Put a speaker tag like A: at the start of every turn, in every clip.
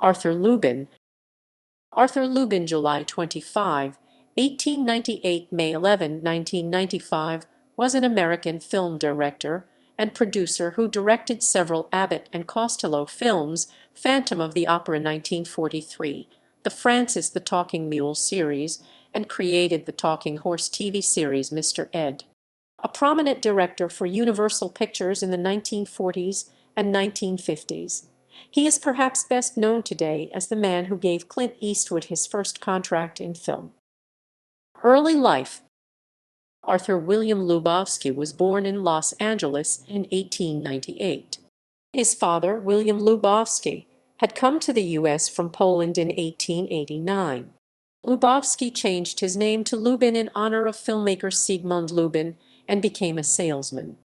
A: Arthur Lubin. Arthur Lubin, July 25, 1898, May 11, 1995, was an American film director and producer who directed several Abbott and Costello films: Phantom of the Opera 1943, the Francis the Talking Mule series, and created the Talking Horse TV series Mr. Ed. A prominent director for Universal Pictures in the 1940s and 1950s. He is perhaps best known today as the man who gave Clint Eastwood his first contract in film. Early life. Arthur William Lubowski was born in Los Angeles in 1898. His father, William Lubowski, had come to the U.S. from Poland in 1889. Lubowski changed his name to Lubin in honor of filmmaker Sigmund Lubin and became a salesman.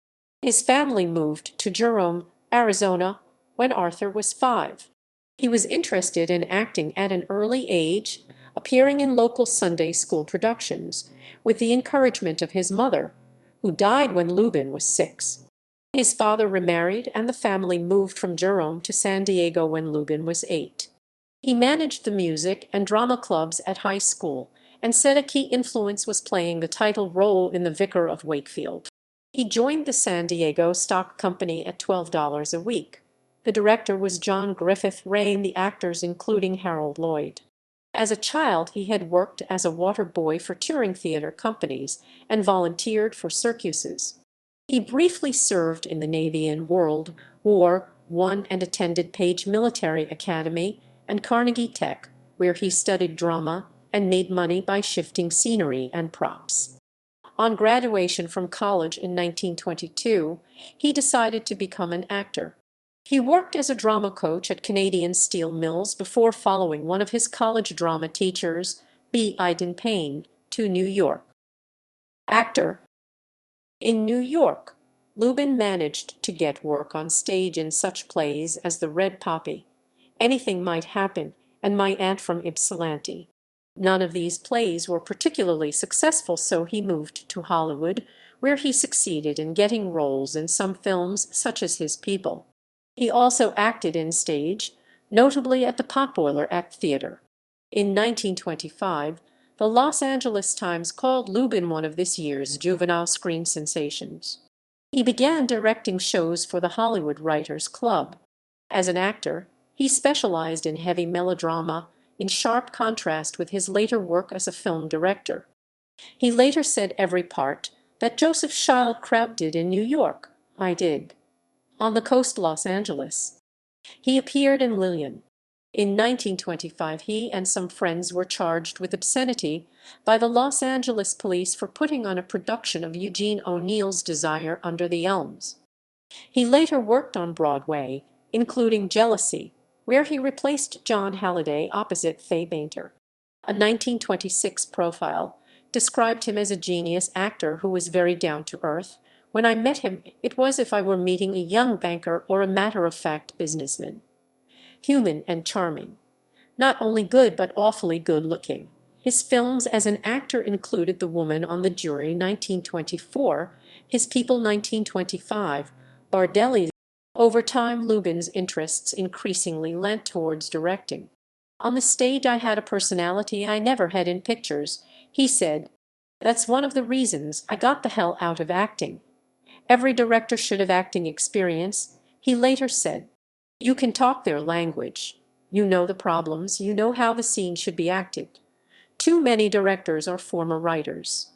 A: His family moved to Jerome, Arizona, when Arthur was 5. He was interested in acting at an early age, appearing in local Sunday school productions, with the encouragement of his mother, who died when Lubin was 6. His father remarried and the family moved from Jerome to San Diego when Lubin was 8. He managed the music and drama clubs at high school and said a key influence was playing the title role in The Vicar of Wakefield. He joined the San Diego Stock Company at $12 a week. The director was John Griffith Ray and the actors including Harold Lloyd. As a child, he had worked as a water boy for touring theater companies and volunteered for circuses. He briefly served in the Navy in World War I and attended Page Military Academy and Carnegie Tech, where he studied drama and made money by shifting scenery and props. On graduation from college in 1922, he decided to become an actor. He worked as a drama coach at Canadian Steel Mills before following one of his college drama teachers, B. Iden Payne, to New York. Actor. In New York, Lubin managed to get work on stage in such plays as The Red Poppy, Anything Might Happen, and My Aunt from Ypsilanti. None of these plays were particularly successful, so he moved to Hollywood, where he succeeded in getting roles in some films such as His People. He also acted in stage, notably at the Potboiler Act Theater. In 1925, the Los Angeles Times called Lubin one of this year's juvenile screen sensations. He began directing shows for the Hollywood Writers Club. As an actor, he specialized in heavy melodrama, in sharp contrast with his later work as a film director. He later said every part that Joseph Schildkraut did in New York, I did. On the coast Los Angeles. He appeared in Lillian. In 1925, he and some friends were charged with obscenity by the Los Angeles police for putting on a production of Eugene O'Neill's Desire Under the Elms. He later worked on Broadway, including Jealousy, where he replaced John Halliday opposite Fay Bainter. A 1926 profile described him as a genius actor who was very down-to-earth. When I met him, it was as if I were meeting a young banker or a matter-of-fact businessman. Human and charming. Not only good but awfully good-looking. His films as an actor included The Woman on the Jury 1924, His People 1925, Bardelli. Over time, Lubin's interests increasingly leant towards directing. On the stage I had a personality I never had in pictures, he said. That's one of the reasons I got the hell out of acting. Every director should have acting experience, he later said. You can talk their language. You know the problems, you know how the scene should be acted. Too many directors are former writers.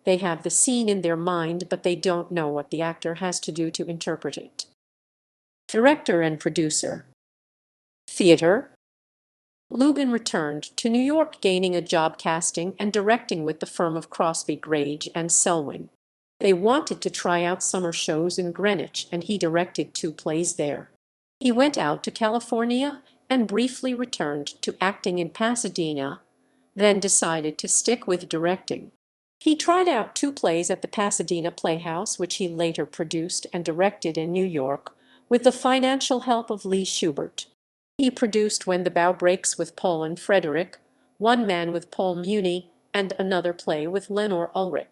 A: They have the scene in their mind, but they don't know what the actor has to do to interpret it. Director and producer. Theater. Lubin returned to New York, gaining a job casting and directing with the firm of Crosby, Grage, and Selwyn. They wanted to try out summer shows in Greenwich, and he directed 2 plays there. He went out to California and briefly returned to acting in Pasadena, then decided to stick with directing. He tried out 2 plays at the Pasadena Playhouse, which he later produced and directed in New York, with the financial help of Lee Schubert. He produced When the Bow Breaks with Paul and Frederick, One Man with Paul Muni, and another play with Lenore Ulrich.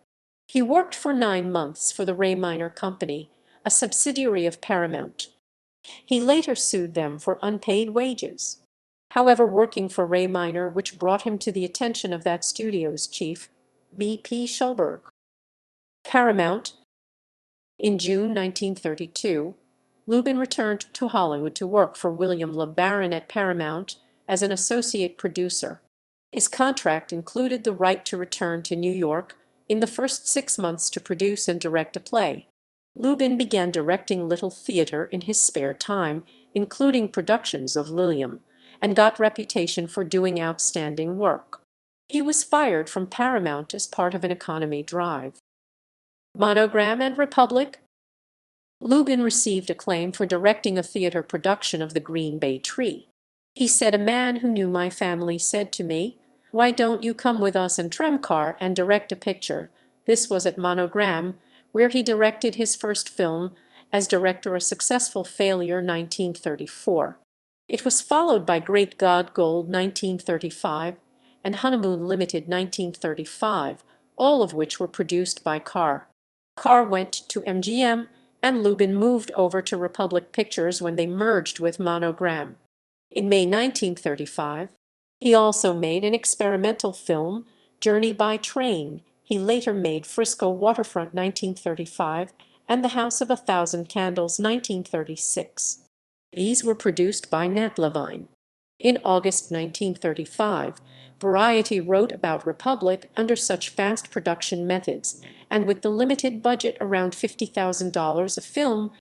A: He worked for 9 months for the Ray Minor Company, a subsidiary of Paramount. He later sued them for unpaid wages. however, working for Ray Minor, which brought him to the attention of that studio's chief, B.P. Schulberg. Paramount. In June 1932, Lubin returned to Hollywood to work for William LeBaron at Paramount as an associate producer. His contract included the right to return to New York in the first 6 months to produce and direct a play. Lubin began directing little theater in his spare time, including productions of Lilium, and got reputation for doing outstanding work. He was fired from Paramount as part of an economy drive. Monogram and Republic. Lubin received acclaim for directing a theater production of The Green Bay Tree. He said, "A man who knew my family said to me, 'Why don't you come with us in tramcar and direct a picture?'" This was at Monogram, where he directed his first film as director, a successful failure, 1934. It was followed by Great God Gold 1935 and Honeymoon Limited 1935, all of which were produced by Carr. Carr went to MGM, and Lubin moved over to Republic Pictures when they merged with Monogram. In May 1935, he also made an experimental film, Journey by Train. He later made Frisco Waterfront 1935 and The House of a Thousand Candles 1936. These were produced by Nat Levine. In August 1935, Variety wrote about Republic under such fast production methods, and with the limited budget around $50,000 a film,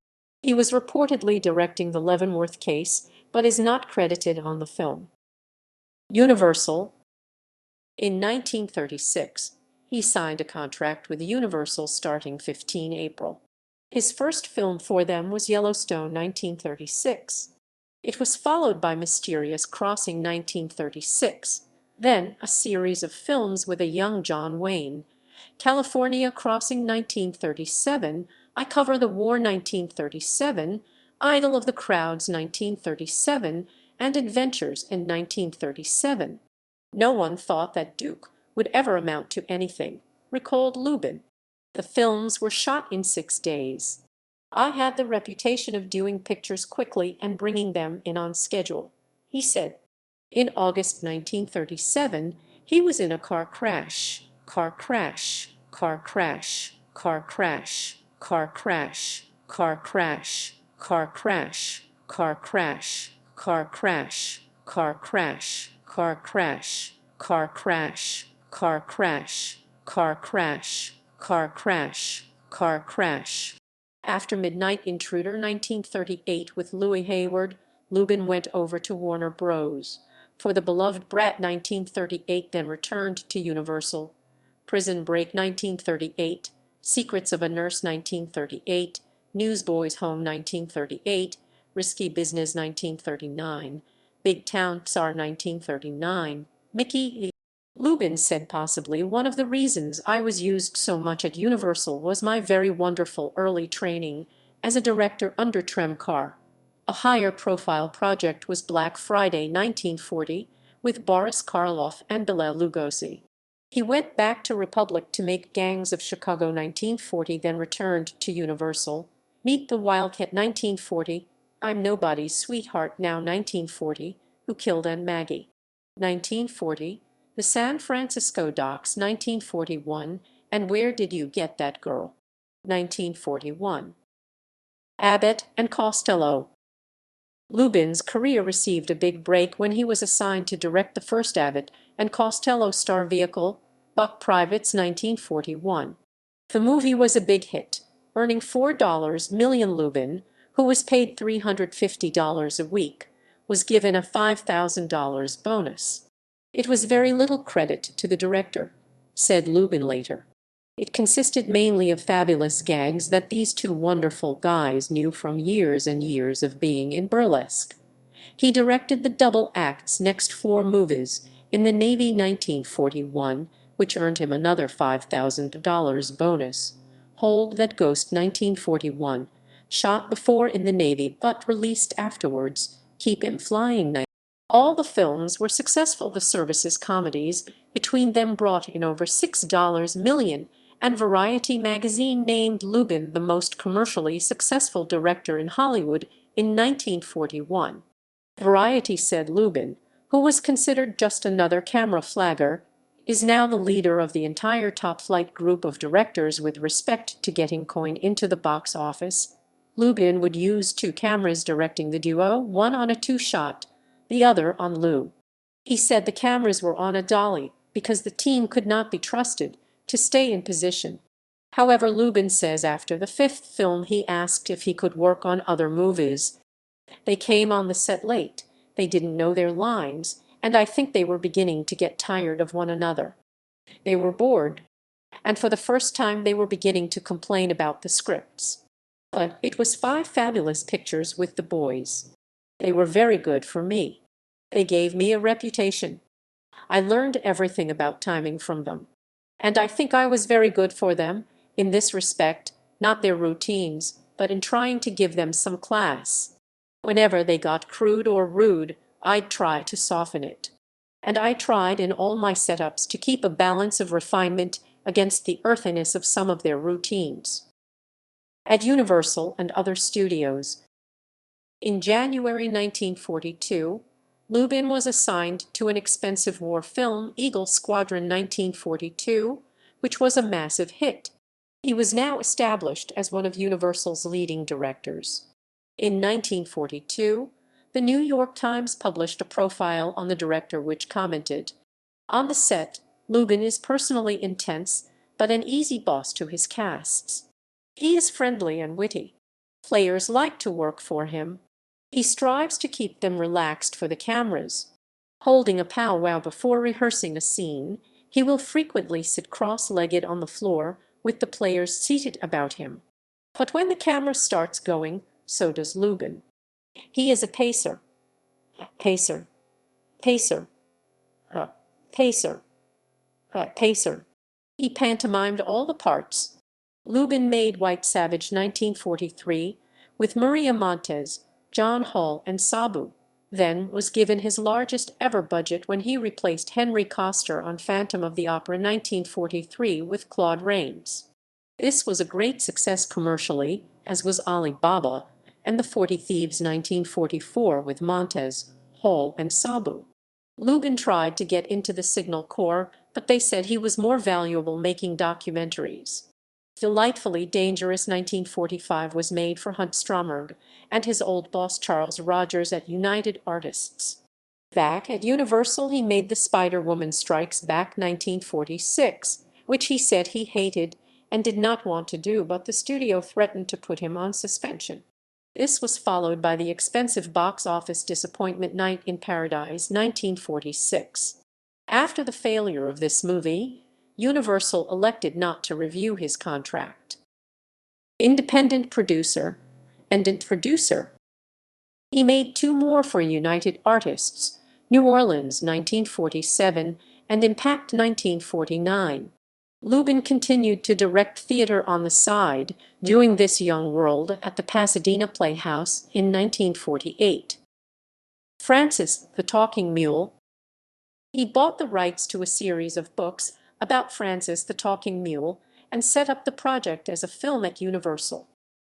A: he was reportedly directing The Leavenworth Case, but is not credited on the film. Universal. In 1936, he signed a contract with Universal starting 15 April. His first film for them was Yellowstone 1936. It was followed by Mysterious Crossing 1936, then a series of films with a young John Wayne, California Crossing 1937, I Cover the War 1937, Idol of the Crowds 1937, and Adventures in 1937. "No one thought that Duke would ever amount to anything," recalled Lubin. "The films were shot in 6 days. I had the reputation of doing pictures quickly and bringing them in on schedule," he said. In August 1937, he was in a car crash, car crash, car crash, car crash, car crash, car crash, car crash, car crash, car crash, car crash, car crash, car crash, car crash, car crash, car crash, car crash. After Midnight Intruder 1938 with Louis Hayward, Lubin went over to Warner Bros. For The Beloved Brat 1938, then returned to Universal. Prison Break 1938, Secrets of a Nurse 1938, Newsboys Home 1938, Risky Business 1939, Big Town Tsar 1939, Mickey. Lubin said, "Possibly one of the reasons I was used so much at Universal was my very wonderful early training as a director under Trem Carr." A higher profile project was Black Friday 1940 with Boris Karloff and Bela Lugosi. He went back to Republic to make Gangs of Chicago 1940, then returned to Universal. Meet the Wildcat 1940, I'm Nobody's Sweetheart Now 1940, Who Killed Aunt Maggie 1940, The San Francisco Docs 1941, and Where Did You Get That Girl 1941. Abbott and Costello. Lubin's career received a big break when he was assigned to direct the first Abbott and Costello star vehicle, Buck Privates 1941. The movie was a big hit, earning $4 million. Lubin, who was paid $350 a week, was given a $5,000 bonus. "It was very little credit to the director," said Lubin later. "It consisted mainly of fabulous gags that these two wonderful guys knew from years and years of being in burlesque." He directed the double act's next 4 movies in the Navy 1941, which earned him another $5,000 bonus. Hold That Ghost 1941, shot before in the Navy but released afterwards. Keep Him Flying. All the films were successful. The services comedies between them brought in over $6 million, and Variety magazine named Lubin the most commercially successful director in Hollywood in 1941. Variety said Lubin who was considered just another camera flagger, is now the leader of the entire top-flight group of directors with respect to getting coin into the box office. Lubin would use two cameras directing the duo, one on a two-shot, the other on Lou. He said the cameras were on a dolly because the team could not be trusted to stay in position. However, Lubin says after the fifth film he asked if he could work on other movies. They came on the set late, they didn't know their lines, and I think they were beginning to get tired of one another. They were bored, and for the first time they were beginning to complain about the scripts. But it was 5 fabulous pictures with the boys. They were very good for me. They gave me a reputation. I learned everything about timing from them. And I think I was very good for them, in this respect, not their routines, but in trying to give them some class. Whenever they got crude or rude, I'd try to soften it. And I tried in all my setups to keep a balance of refinement against the earthiness of some of their routines. At Universal and other studios. In January 1942, Lubin was assigned to an expensive war film, Eagle Squadron 1942, which was a massive hit. He was now established as one of Universal's leading directors. In 1942, the New York Times published a profile on the director which commented, "On the set, Lubin is personally intense, but an easy boss to his casts. He is friendly and witty. Players like to work for him. He strives to keep them relaxed for the cameras. Holding a powwow before rehearsing a scene, he will frequently sit cross-legged on the floor with the players seated about him. But when the camera starts going, so does Lubin. He is a pacer. Pacer. Pacer. Pacer. Pacer. He pantomimed all the parts. Lubin made White Savage 1943 with Maria Montez, John Hall, and Sabu, then was given his largest ever budget when he replaced Henry Koster on Phantom of the Opera 1943 with Claude Rains. This was a great success commercially, as was Ali Baba, and The 40 Thieves 1944 with Montez, Hall, and Sabu. Lubin tried to get into the Signal Corps, but they said he was more valuable making documentaries. Delightfully Dangerous 1945 was made for Hunt Stromberg and his old boss Charles Rogers at United Artists. Back at Universal he made The Spider-Woman Strikes Back 1946, which he said he hated and did not want to do, but the studio threatened to put him on suspension. This was followed by the expensive box office disappointment Night in Paradise 1946. After the failure of this movie, Universal elected not to review his contract. Independent producer. He made 2 more for United Artists, New Orleans 1947 and Impact 1949. Lubin continued to direct theater on the side, doing This Young World at the Pasadena Playhouse in 1948. Francis the Talking Mule. He bought the rights to a series of books about Francis the Talking Mule and set up the project as a film at Universal.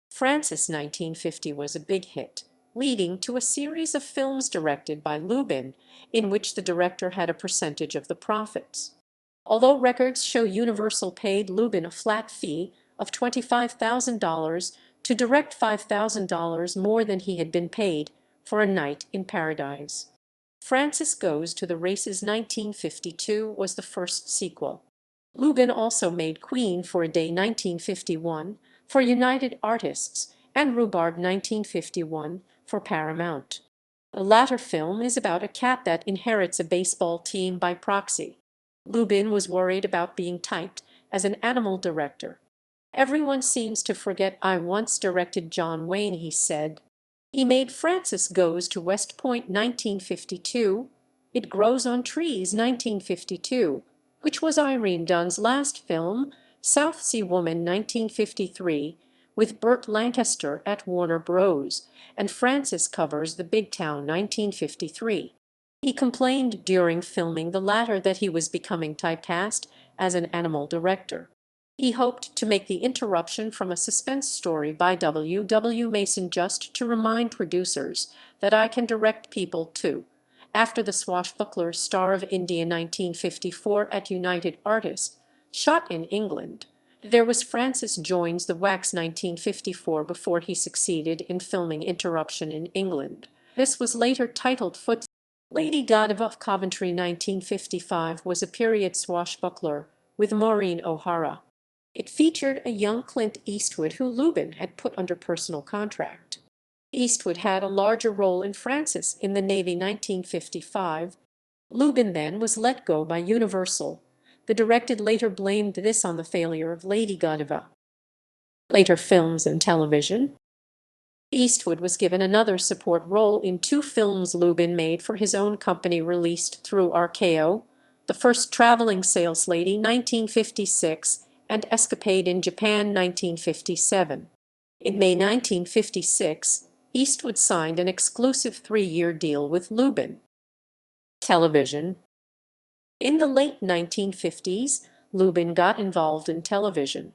A: Francis 1950 was a big hit, leading to a series of films directed by Lubin, in which the director had a percentage of the profits. Although records show Universal paid Lubin a flat fee of $25,000 to direct $5,000 more than he had been paid for A Night in Paradise. Francis Goes to the Races 1952 was the first sequel. Lubin also made Queen for a Day 1951 for United Artists and Rhubarb 1951 for Paramount. The latter film is about a cat that inherits a baseball team by proxy. Lubin was worried about being typed as an animal director. "Everyone seems to forget I once directed John Wayne," he said. He made Francis Goes to West Point 1952, It Grows on Trees 1952, which was Irene Dunn's last film, South Sea Woman 1953, with Burt Lancaster at Warner Bros., and Francis covers The Big Town 1953. He complained during filming the latter that he was becoming typecast as an animal director. He hoped to make the interruption from a suspense story by W. W. Mason just to remind producers that I can direct people too, after the swashbuckler Star of India 1954 at United Artists, shot in England. There was Francis Joins the Wax 1954 before he succeeded in filming Interruption in England. This was later titled Foot. Lady Godiva of Coventry 1955 was a period swashbuckler with Maureen O'Hara. It featured a young Clint Eastwood who Lubin had put under personal contract. Eastwood had a larger role in Francis in the Navy 1955. Lubin then was let go by Universal. The director later blamed this on the failure of Lady Godiva. Later films and television. Eastwood was given another support role in two films Lubin made for his own company released through RKO, the first Traveling Saleslady 1956 and Escapade in Japan 1957. In May 1956, Eastwood signed an exclusive three-year deal with Lubin. Television. In the late 1950s, Lubin got involved in television.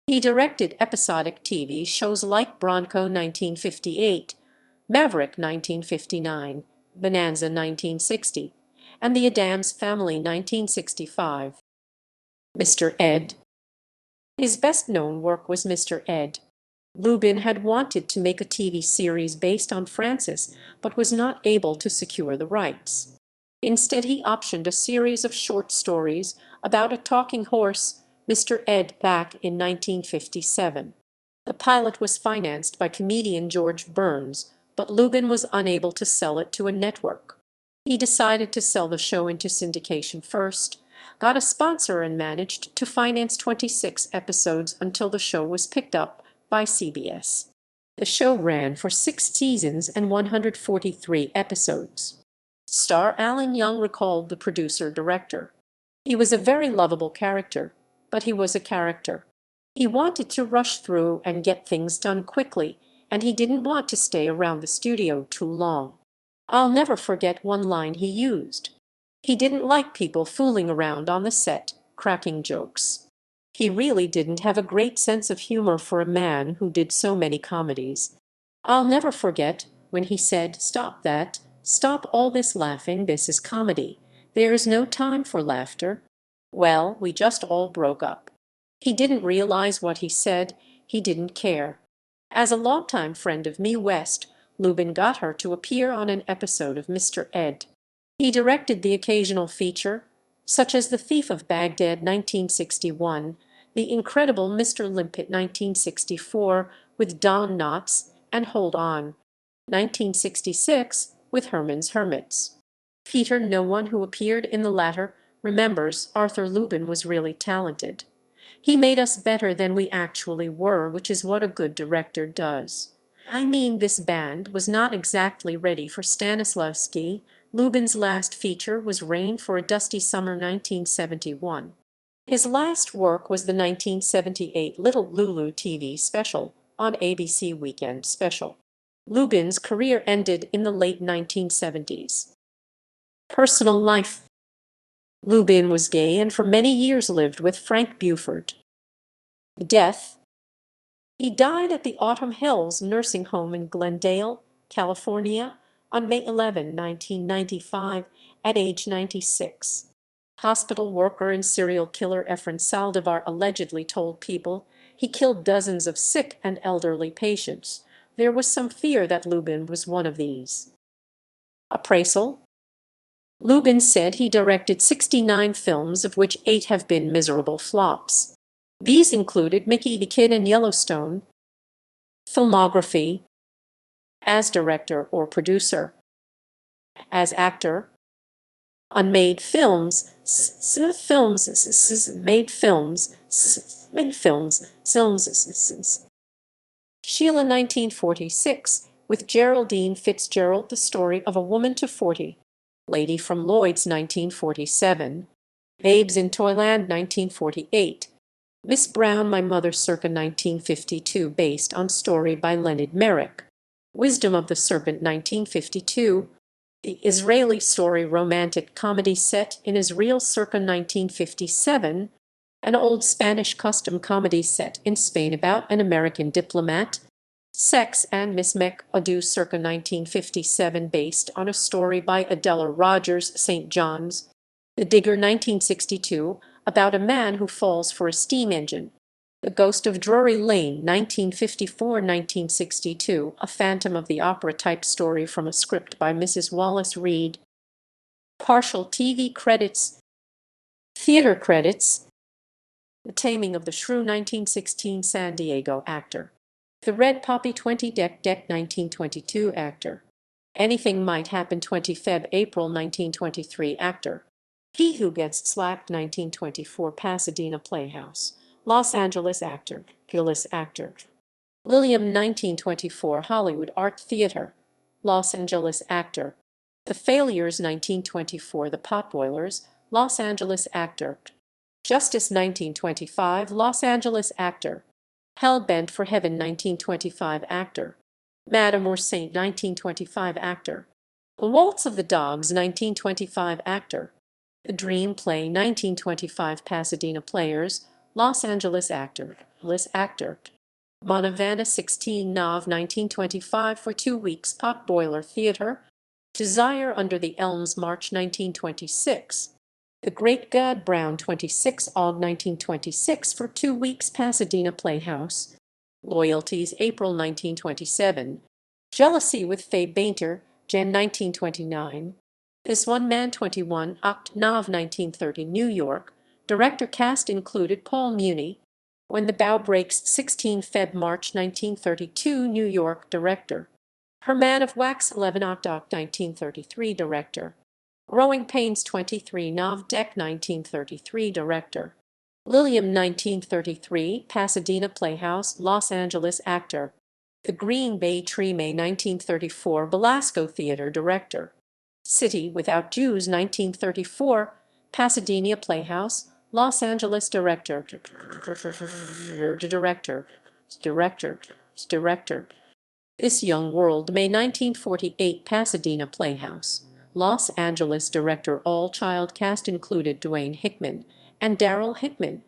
A: He directed episodic TV shows like Bronco 1958, Maverick 1959, Bonanza 1960, and The Addams Family 1965. Mr. Ed. His best-known work was Mr. Ed. Lubin had wanted to make a TV series based on Francis, but was not able to secure the rights. Instead, he optioned a series of short stories about a talking horse, Mr. Ed, back in 1957. The pilot was financed by comedian George Burns, but Lubin was unable to sell it to a network. He decided to sell the show into syndication first, got a sponsor and managed to finance 26 episodes until the show was picked up by CBS. The show ran for 6 seasons and 143 episodes. Star Alan Young recalled the producer-director. He was a very lovable character, but he was a character. He wanted to rush through and get things done quickly, and he didn't want to stay around the studio too long. I'll never forget one line he used. He didn't like people fooling around on the set, cracking jokes. He really didn't have a great sense of humor for a man who did so many comedies. I'll never forget when he said, "Stop that. Stop all this laughing. This is comedy. There is no time for laughter." Well, we just all broke up. He didn't realize what he said. He didn't care. As a longtime friend of Mae West, Lubin got her to appear on an episode of Mr. Ed. He directed the occasional feature, such as The Thief of Baghdad 1961, The Incredible Mr. Limpet 1964 with Don Knotts, and Hold On 1966 with Herman's Hermits. Peter, no one who appeared in the latter, remembers Arthur Lubin was really talented. He made us better than we actually were, which is what a good director does. I mean, this band was not exactly ready for Stanislavski. Lubin's last feature was Rain for a Dusty Summer 1971. His last work was the 1978 Little Lulu TV special on ABC Weekend Special. Lubin's career ended in the late 1970s. Personal life. Lubin was gay and for many years lived with Frank Buford. Death. He died at the Autumn Hills nursing home in Glendale, California, on May 11, 1995, at age 96. Hospital worker and serial killer Efren Saldivar allegedly told People he killed dozens of sick and elderly patients. There was some fear that Lubin was one of these. Appraisal. Lubin said he directed 69 films, of which 8 have been miserable flops. These included Mickey the Kid and Yellowstone. Filmography. As director or producer. As actor. Unmade films. Sheila 1946, with Geraldine Fitzgerald, The Story of a Woman to 40. Lady from Lloyd's 1947. Babes in Toyland 1948. Miss Brown, My Mother circa 1952, based on story by Leonard Merrick. Wisdom of the Serpent 1952. The Israeli story romantic comedy set in Israel circa 1957. An old Spanish custom comedy set in Spain about an American diplomat. Sex and Miss McAdoo circa 1957 based on a story by Adela Rogers St. John's. The Digger 1962 about a man who falls for a steam engine. The Ghost of Drury Lane 1954-1962, a Phantom of the Opera type story from a script by Mrs. Wallace Reid. Partial TV credits. Theater credits. The Taming of the Shrew 1916 San Diego actor. The Red Poppy 20 Deck 1922 actor. Anything Might Happen 20 Feb April 1923 actor. He Who Gets Slapped 1924 Pasadena Playhouse, Los Angeles actor, Gillis actor. Lilium 1924 Hollywood Art Theater, Los Angeles actor. The Failures 1924 The Potboilers, Los Angeles actor. Justice 1925 Los Angeles actor. Hell-Bent for Heaven 1925 actor. Madame or Saint 1925 actor. The Waltz of the Dogs 1925 actor. The Dream Play 1925 Pasadena Players, Los Angeles actor, Liz actor. Bonavanda 16 Nov 1925 for 2 weeks Potboiler Theater. Desire Under the Elms March 1926. The Great God Brown 26 Aug 1926 for 2 weeks Pasadena Playhouse. Loyalties April 1927. Jealousy with Faye Bainter, Jan 1929. This One Man 21 Oct. Nov 1930 New York. Director cast included Paul Muni. When the Bow Breaks 16 Feb March 1932 New York. Director. Her Man of Wax 11 Oct. 1933 Director. Growing Pains 23 Nov Dec 1933 Director. Lilium 1933 Pasadena Playhouse, Los Angeles actor. The Green Bay Tree May 1934 Belasco Theater Director. City Without Jews 1934 Pasadena Playhouse, Los Angeles Director. Director. This Young World May 1948 Pasadena Playhouse, Los Angeles Director. All child cast included Dwayne Hickman and Darrell Hickman.